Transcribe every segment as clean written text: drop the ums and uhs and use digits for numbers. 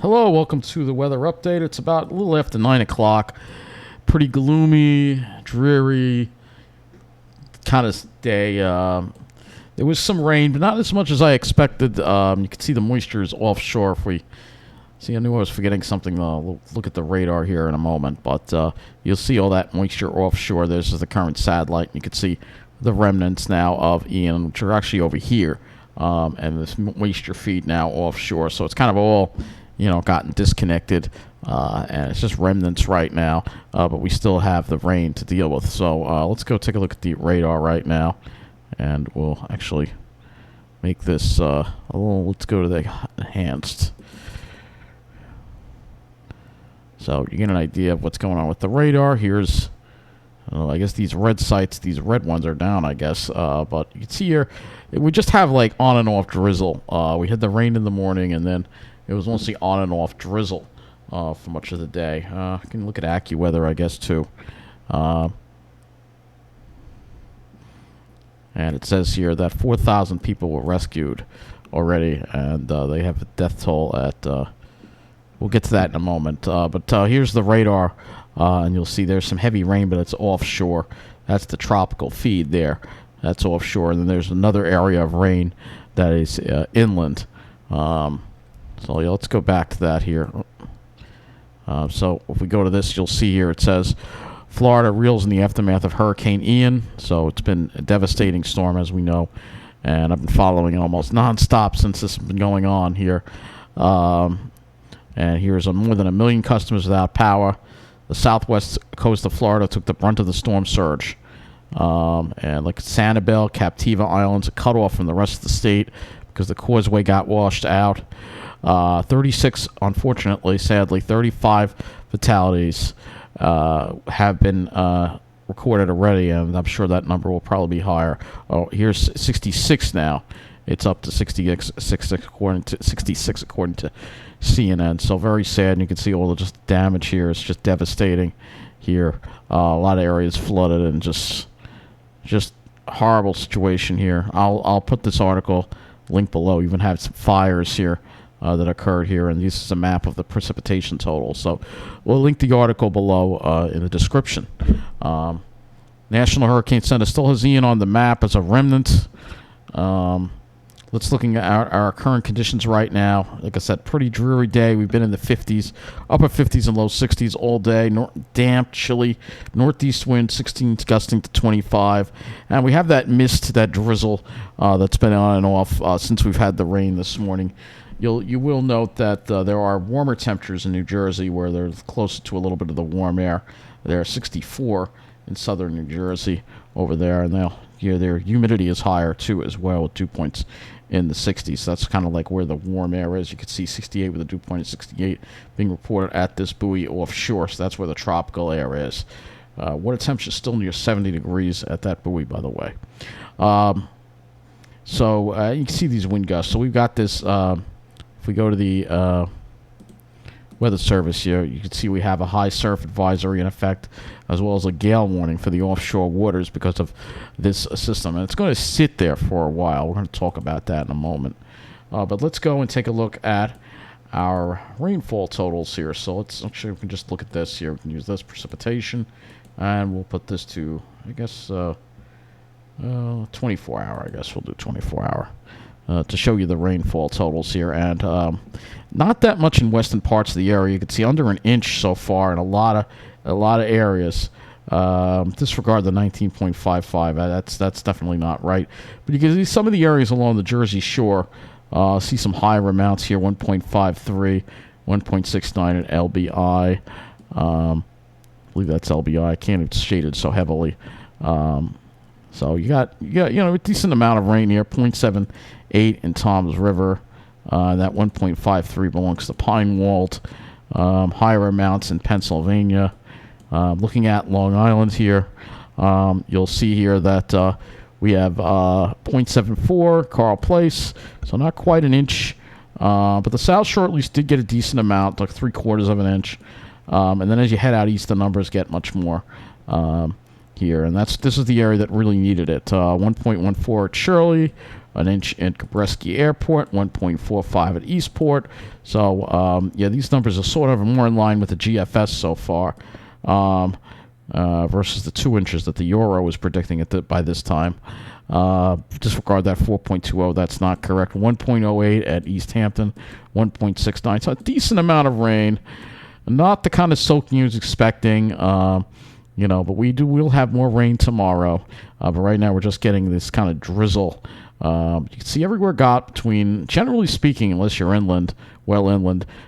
Hello, welcome to the weather update. It's about a little after 9 o'clock. Pretty gloomy, dreary kind of day. There was some rain, but not as much as I expected. You can see the moisture is offshore. If we see, I knew I was forgetting something. We'll look at the radar here in a moment, but you'll see all that moisture offshore. This is the current satellite. You can see the remnants now of Ian, which are actually over here, and this moisture feed now offshore. So it's kind of all gotten disconnected, and it's just remnants right now, but we still have the rain to deal with. So let's go take a look at the radar right now, and we'll actually make this let's go to the enhanced, so you get an idea of what's going on with the radar. Here's I guess these red sites, these red ones are down, I guess, but you can see here we just have like on and off drizzle. We had the rain in the morning, and then it was mostly on and off drizzle for much of the day. You can look at AccuWeather, I guess, too. And it says here that 4,000 people were rescued already, and they have a death toll at... we'll get to that in a moment. But here's the radar, and you'll see there's some heavy rain, but it's offshore. That's the tropical feed there. That's offshore. And then there's another area of rain that is inland. So yeah, let's go back to that here. So if we go to this, you'll see here it says Florida reels in the aftermath of Hurricane Ian. So it's been a devastating storm, as we know, and I've been following it almost nonstop since this has been going on here. And here's more than 1 million customers without power. The southwest coast of Florida took the brunt of the storm surge. And like Sanibel, Captiva Islands are cut off from the rest of the state because the causeway got washed out. 36, unfortunately, sadly, 35 fatalities have been recorded already, and I'm sure that number will probably be higher. Oh, here's 66 now. It's up to 66 according to CNN. So very sad, and you can see all the just damage here. It's just devastating here. A lot of areas flooded, and just horrible situation here. I'll put this article link below. You even have some fires here that occurred here, and this is a map of the precipitation total. So we'll link the article below in the description. National Hurricane Center still has Ian on the map as a remnant. Let's looking at our current conditions right now. Like I said, pretty dreary day. We've been in the 50s, upper 50s and low 60s all day. Damp, chilly, northeast wind 16 gusting to 25. And we have that mist, that drizzle that's been on and off since we've had the rain this morning. You will note that there are warmer temperatures in New Jersey, where they're closer to a little bit of the warm air. They're 64 in southern New Jersey over there, and their humidity is higher too as well, with dew points in the 60s. So that's kind of like where the warm air is. You can see 68 with a dew point of 68 being reported at this buoy offshore. So that's where the tropical air is. Water temperature is still near 70 degrees at that buoy, by the way. So you can see these wind gusts. So we've got this. If we go to the Weather Service here, you can see we have a high surf advisory in effect, as well as a gale warning for the offshore waters because of this system. And it's going to sit there for a while. We're going to talk about that in a moment. But let's go and take a look at our rainfall totals here. So let's actually, we can just look at this here. We can use this precipitation, and we'll put this to, I guess, 24 hour. I guess we'll do 24 hour. To show you the rainfall totals here, and not that much in western parts of the area. You can see under an inch so far in a lot of areas. Disregard the 19.55. That's definitely not right. But you can see some of the areas along the Jersey Shore. See some higher amounts here: 1.53, 1.69 at LBI. I believe that's LBI. I can't. It's shaded so heavily. So you got a decent amount of rain here, 0.78 in Toms River. That 1.53 belongs to Pine Walt. Higher amounts in Pennsylvania. Looking at Long Island here, you'll see here that we have 0.74 Carl Place, so not quite an inch. But the South Shore at least did get a decent amount, like 3/4 of an inch. And then as you head out east, the numbers get much more. here, and this is the area that really needed it. 1.14 at Shirley, an inch at Kabreski Airport, 1.45 at Eastport. So yeah, these numbers are sort of more in line with the GFS so far, versus the 2 inches that the Euro was predicting by this time. Disregard that 4.20. That's not correct. 1.08 at East Hampton, 1.69. So a decent amount of rain. Not the kind of soaking you was expecting, but we'll have more rain tomorrow. But right now we're just getting this kind of drizzle. You can see everywhere got between, generally speaking, unless you're inland,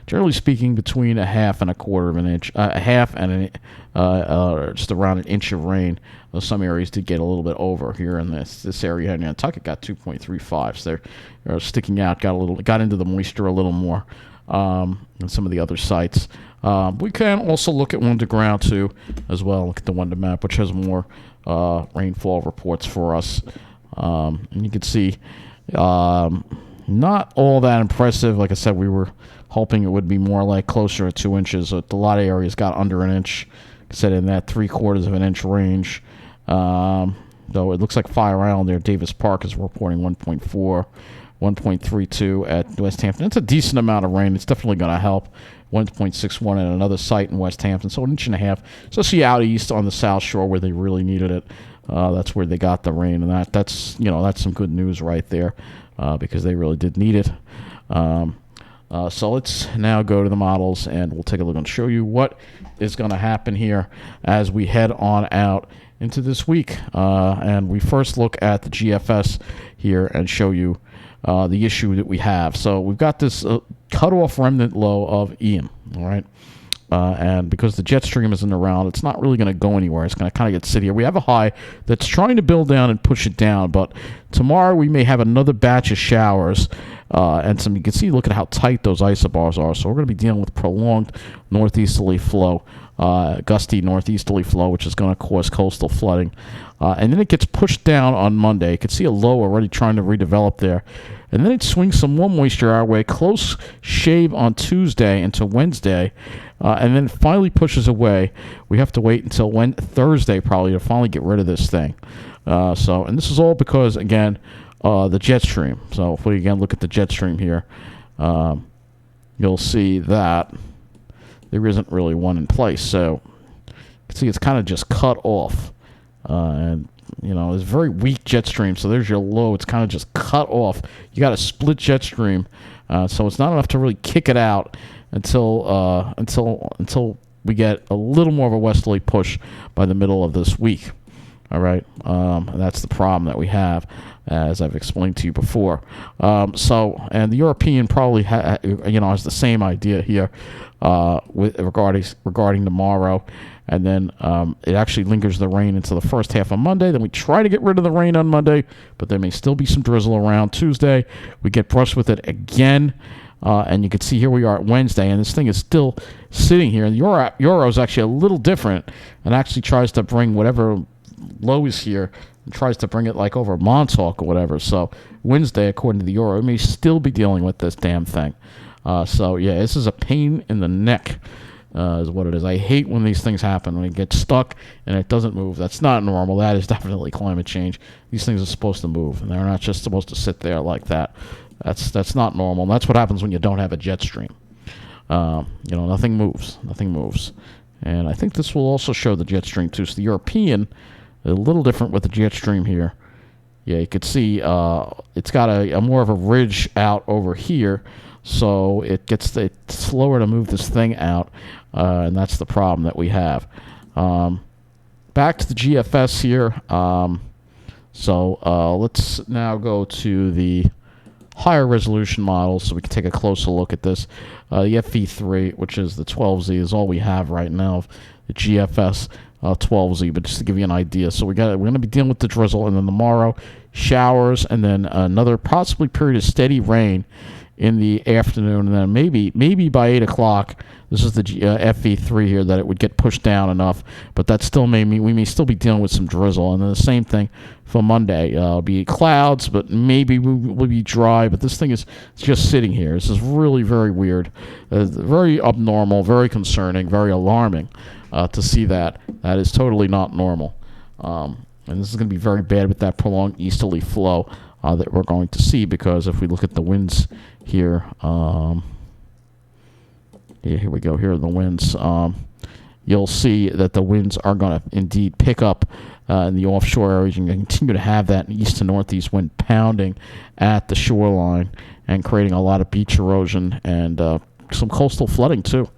generally speaking, between a half and a quarter of an inch, a half and just around an inch of rain. Some areas did get a little bit over here in this area. Nantucket got 2.35, so they're sticking out. Got into the moisture a little more than some of the other sites. We can also look at one to ground too, as well. Look at the one to map, which has more rainfall reports for us. And you can see not all that impressive. Like I said, we were hoping it would be more like closer to 2 inches. A lot of areas got under an inch. Like I said, in that 3/4 of an inch range. Though it looks like Fire Island there, Davis Park is reporting 1.4, 1.32 at West Hampton. It's a decent amount of rain. It's definitely going to help. 1.61 at another site in West Hampton, so an inch and a half. Especially out east on the South Shore where they really needed it. That's where they got the rain, and that's some good news right there, because they really did need it. So let's now go to the models, and we'll take a look and show you what is going to happen here as we head on out into this week. And we first look at the GFS here and show you the issue that we have. So we've got this cut-off remnant low of Ian, all right? And because the jet stream isn't around, it's not really going to go anywhere. It's going to kind of get sit here. We have a high that's trying to build down and push it down, but tomorrow we may have another batch of showers, and you can see, look at how tight those isobars are. So we're going to be dealing with prolonged northeasterly flow, gusty northeasterly flow, which is going to cause coastal flooding. And then it gets pushed down on Monday. You can see a low already trying to redevelop there. And then it swings some more moisture our way, close shave on Tuesday into Wednesday, and then finally pushes away. We have to wait until Thursday probably to finally get rid of this thing. And this is all because, again, the jet stream. So if we again look at the jet stream here, you'll see that there isn't really one in place. So you can see it's kind of just cut off. And it's very weak jet stream. So there's your low. It's kind of just cut off. You got a split jet stream, so it's not enough to really kick it out until we get a little more of a westerly push by the middle of this week. All right, and that's the problem that we have, as I've explained to you before. And the European probably has the same idea here regarding tomorrow. And then it actually lingers the rain into the first half of Monday. Then we try to get rid of the rain on Monday, but there may still be some drizzle around Tuesday. We get brushed with it again, and you can see here we are at Wednesday, and this thing is still sitting here. And the Euro is actually a little different, and actually tries to bring whatever low is here and tries to bring it like over Montauk or whatever. So Wednesday, according to the Euro, we may still be dealing with this damn thing. So yeah, this is a pain in the neck. Is what it is. I hate when these things happen, when it gets stuck and it doesn't move. That's not normal. That is definitely climate change. These things are supposed to move, and they're not just supposed to sit there like that. That's not normal. And that's what happens when you don't have a jet stream. Nothing moves. Nothing moves. And I think this will also show the jet stream too. So the European, a little different with the jet stream here. Yeah, you could see it's got a more of a ridge out over here. So it's slower to move this thing out, and that's the problem that we have. Back to the GFS here. Let's now go to the higher resolution models so we can take a closer look at this. The FV3, which is the 12Z, is all we have right now of the GFS 12Z, but just to give you an idea. So we're going to be dealing with the drizzle, and then tomorrow showers, and then another possibly period of steady rain in the afternoon, and then maybe by 8 o'clock, this is the FV3 here, that it would get pushed down enough, but that still we may still be dealing with some drizzle. And then the same thing for Monday. It'll be clouds, but maybe we'll be dry, but this thing is just sitting here. This is really very weird, very abnormal, very concerning, very alarming to see that. That is totally not normal. And this is going to be very bad with that prolonged easterly flow that we're going to see, because if we look at the winds here, here we go. Here are the winds. You'll see that the winds are going to indeed pick up in the offshore areas. You can continue to have that east to northeast wind pounding at the shoreline and creating a lot of beach erosion and some coastal flooding too,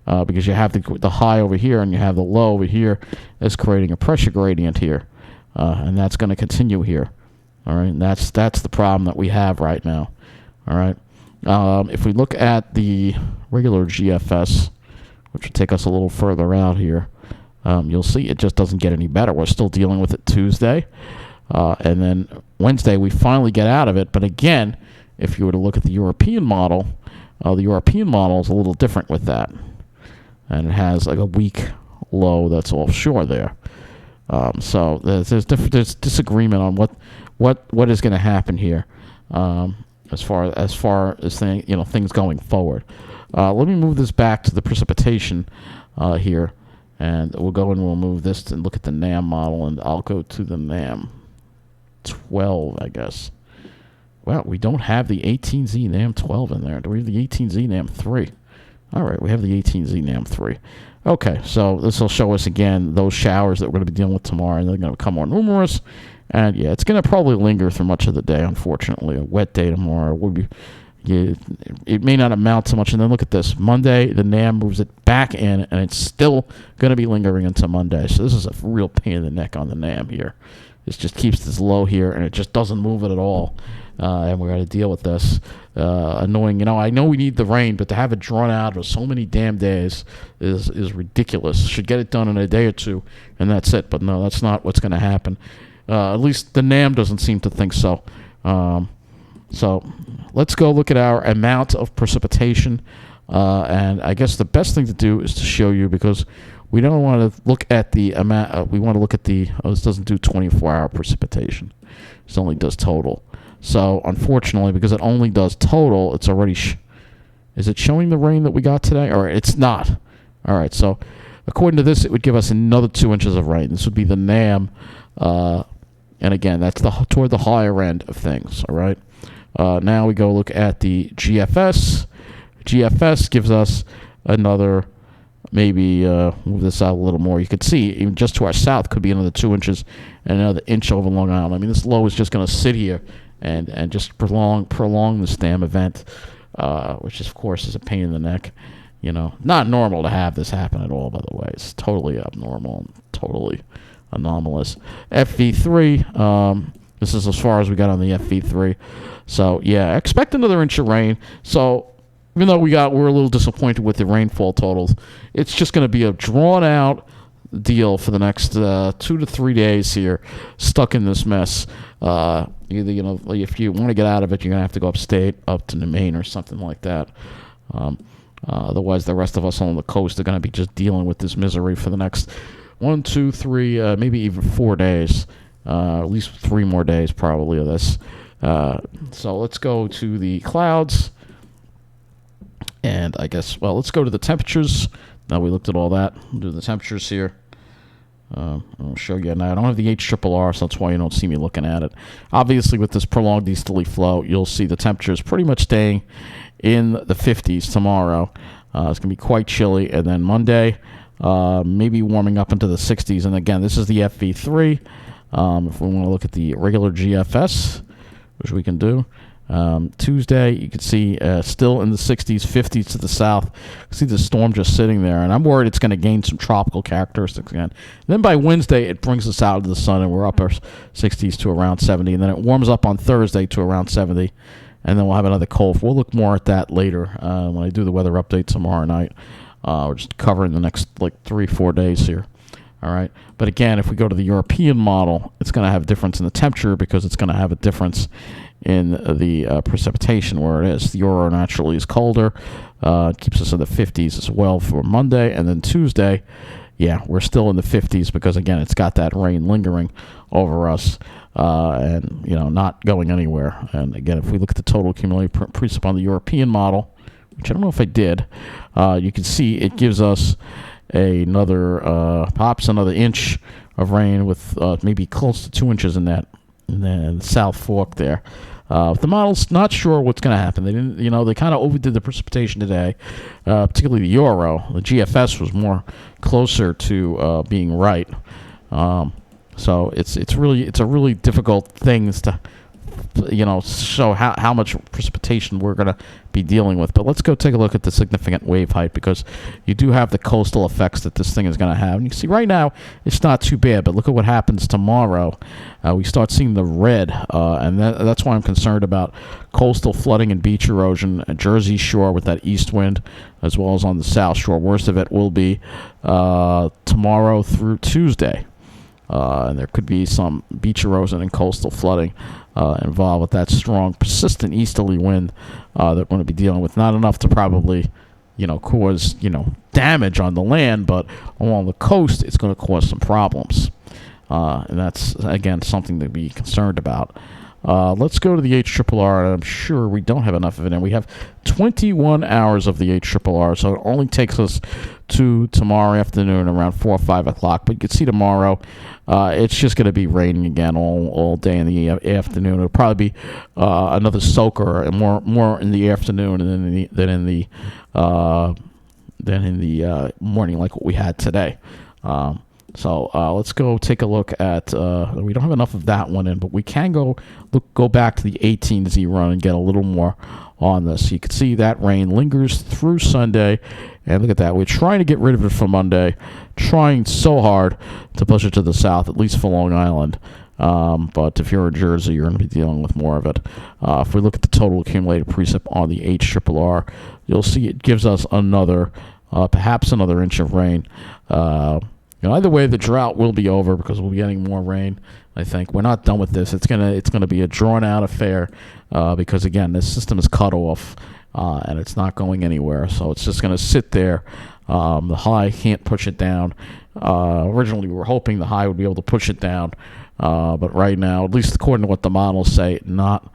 because you have the high over here and you have the low over here. That's creating a pressure gradient here, and that's going to continue here. All right, and that's the problem that we have right now. All right, if we look at the regular GFS, which will take us a little further out here, you'll see it just doesn't get any better. We're still dealing with it Tuesday, and then Wednesday we finally get out of it. But again, if you were to look at the European model is a little different with that, and it has like a weak low that's offshore there. So there's disagreement on what is going to happen here, as far as things going forward. Let me move this back to the precipitation here, and we'll go and we'll move this and look at the NAM model, and I'll go to the NAM 12, I guess. Well, we don't have the 18Z NAM 12 in there. Do we have the 18Z NAM 3? All right, we have the 18Z NAM 3. Okay, so this will show us again those showers that we're going to be dealing with tomorrow, and they're going to become more numerous. And yeah, it's going to probably linger through much of the day, unfortunately. A wet day tomorrow will be. It may not amount to much. And then look at this. Monday, the NAM moves it back in, and it's still going to be lingering until Monday. So this is a real pain in the neck on the NAM here. This just keeps this low here, and it just doesn't move it at all. And we're going to deal with this. Annoying. I know we need the rain, but to have it drawn out for so many damn days is ridiculous. Should get it done in a day or two, and that's it. But no, that's not what's going to happen. At least the NAM doesn't seem to think so. So let's go look at our amount of precipitation. And I guess the best thing to do is to show you, because we don't want to look at the amount. We want to look at this doesn't do 24-hour precipitation. This only does total. So unfortunately, because it only does total, it's already... is it showing the rain that we got today? Or it's not. All right, so according to this, it would give us another 2 inches of rain. This would be the NAM. And again, that's toward the higher end of things, all right? Now we go look at the GFS. GFS gives us another, maybe move this out a little more. You could see, even just to our south, could be another 2 inches and another inch over Long Island. I mean, this low is just going to sit here and just prolong this damn event, which, of course, is a pain in the neck. Not normal to have this happen at all, by the way. It's totally abnormal and totally anomalous. FV3, this is as far as we got on the FV3. So, yeah, expect another inch of rain. So, even though we're a little disappointed with the rainfall totals, it's just going to be a drawn-out deal for the next 2 to 3 days here, stuck in this mess. Either, if you want to get out of it, you're going to have to go upstate, up to Maine or something like that. Otherwise, the rest of us on the coast are going to be just dealing with this misery for the next 1, 2, 3, maybe even 4 days. At least 3 more days probably of this. So let's go to the clouds. And I guess, let's go to the temperatures. Now we looked at all that. We'll do the temperatures here. I'll show you now. I don't have the HRRR, so that's why you don't see me looking at it. Obviously, with this prolonged easterly flow, you'll see the temperatures pretty much staying in the 50s tomorrow. It's going to be quite chilly. And then Monday, maybe warming up into the 60s. And again, this is the FV3. If we want to look at the regular GFS, which we can do. Tuesday, you can see still in the 60s, 50s to the south. You can see the storm just sitting there, and I'm worried it's going to gain some tropical characteristics again. Then by Wednesday, it brings us out into the sun, and we're upper 60s to around 70, and then it warms up on Thursday to around 70, and then we'll have another cold. We'll look more at that later when I do the weather update tomorrow night. We're just covering the next 3-4 days here. All right. But again, if we go to the European model, it's going to have a difference in the temperature because it's going to have a difference in the precipitation where it is. The Euro naturally is colder. It keeps us in the 50s as well for Monday. And then Tuesday, yeah, we're still in the 50s because, again, it's got that rain lingering over us and, not going anywhere. And, again, if we look at the total accumulated precip on the European model, which I don't know if I did, you can see it gives us pops another inch of rain with maybe close to 2 inches in the South Fork there. The model's not sure what's going to happen. They didn't, they kind of overdid the precipitation today, particularly the Euro. The GFS was more closer to being right. So it's a really difficult thing to show how much precipitation we're going to be dealing with. But let's go take a look at the significant wave height, because you do have the coastal effects that this thing is going to have. And you see right now it's not too bad, but look at what happens tomorrow. We start seeing the red, and that's why I'm concerned about coastal flooding and beach erosion at Jersey Shore with that east wind, as well as on the South Shore. Worst of it will be tomorrow through Tuesday. And there could be some beach erosion and coastal flooding involved with that strong, persistent easterly wind that we're going to be dealing with. Not enough to probably, cause, damage on the land, but along the coast, it's going to cause some problems. And that's, again, something to be concerned about. Let's go to the HRRR, and I'm sure we don't have enough of it, and we have 21 hours of the HRRR, so it only takes us to tomorrow afternoon around 4 or 5 o'clock. But you can see tomorrow, it's just going to be raining again all day in the afternoon. It'll probably be another soaker, and more in the afternoon than in the morning, like what we had today. So let's go take a look at. We don't have enough of that one in, but we can go back to the 18Z run and get a little more on this. You can see that rain lingers through Sunday, and look at that. We're trying to get rid of it for Monday, trying so hard to push it to the south, at least for Long Island. But if you're in Jersey, you're going to be dealing with more of it. If we look at the total accumulated precip on the HRRR, you'll see it gives us perhaps another inch of rain. Either way, the drought will be over because we'll be getting more rain. I think we're not done with this. It's gonna be a drawn out affair because again, this system is cut off and it's not going anywhere. So it's just gonna sit there. The high can't push it down. Originally, we were hoping the high would be able to push it down, but right now, at least according to what the models say, not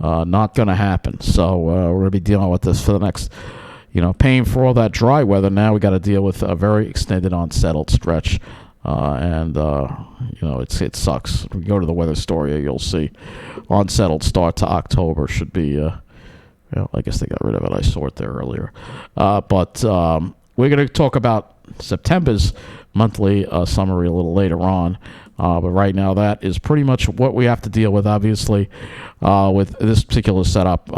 gonna happen. So we're gonna be dealing with this for the next. Paying for all that dry weather, now we got to deal with a very extended unsettled stretch, and it sucks. If we go to the weather story, you'll see unsettled start to October should be. I guess they got rid of it. I saw it there earlier, but we're going to talk about September's monthly summary a little later on. But right now, that is pretty much what we have to deal with. Obviously, with this particular setup,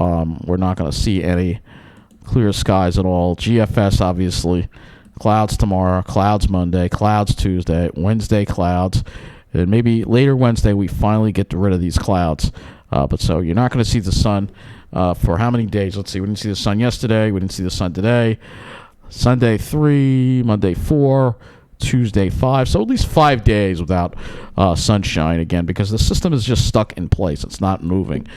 we're not going to see any clear skies at all. GFS, obviously, clouds tomorrow, clouds Monday, clouds Tuesday, Wednesday clouds, and maybe later Wednesday we finally get rid of these clouds. But so you're not going to see the sun for how many days? Let's see. We didn't see the sun yesterday. We didn't see the sun today. Sunday 3, Monday 4, Tuesday 5. So at least 5 days without sunshine again, because the system is just stuck in place. It's not moving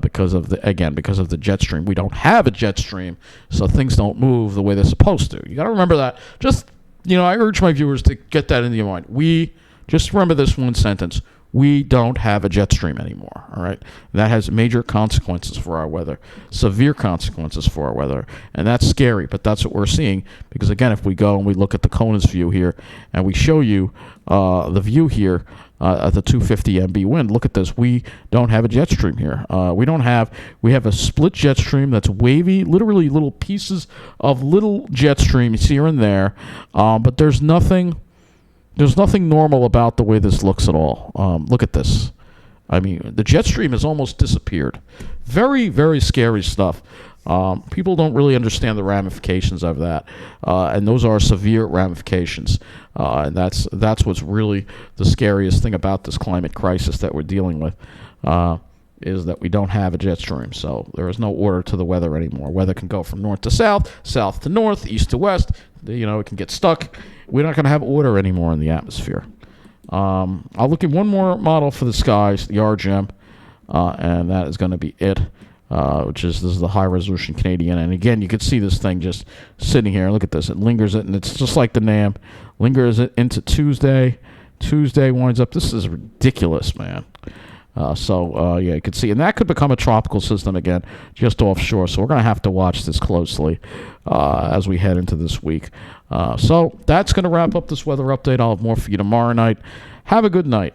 because of the jet stream. We don't have a jet stream, so things don't move the way they're supposed to. You got to remember that. Just I urge my viewers to get that into your mind. We just remember this one sentence. We don't have a jet stream anymore, all right? That has major consequences for our weather, severe consequences for our weather, and that's scary, but that's what we're seeing because, again, if we go and we look at the Conus view here and we show you the view here at the 250 MB wind, look at this. We don't have a jet stream here. We have a split jet stream that's wavy, literally little pieces of little jet streams here and there, but there's nothing normal about the way this looks at all. Look at this. I mean, the jet stream has almost disappeared. Very, very scary stuff. People don't really understand the ramifications of that, and those are severe ramifications. And that's what's really the scariest thing about this climate crisis that we're dealing with, is that we don't have a jet stream. So there is no order to the weather anymore. Weather can go from north to south, south to north, east to west. It can get stuck. We're not going to have order anymore in the atmosphere. I'll look at one more model for the skies, the RGM, and that is going to be it, this is the high-resolution Canadian. And again, you can see this thing just sitting here. Look at this. It lingers it, and it's just like the NAM. Lingers it into Tuesday. Tuesday winds up. This is ridiculous, man. Yeah, you can see, and that could become a tropical system again, just offshore. So we're going to have to watch this closely as we head into this week. So that's going to wrap up this weather update. I'll have more for you tomorrow night. Have a good night.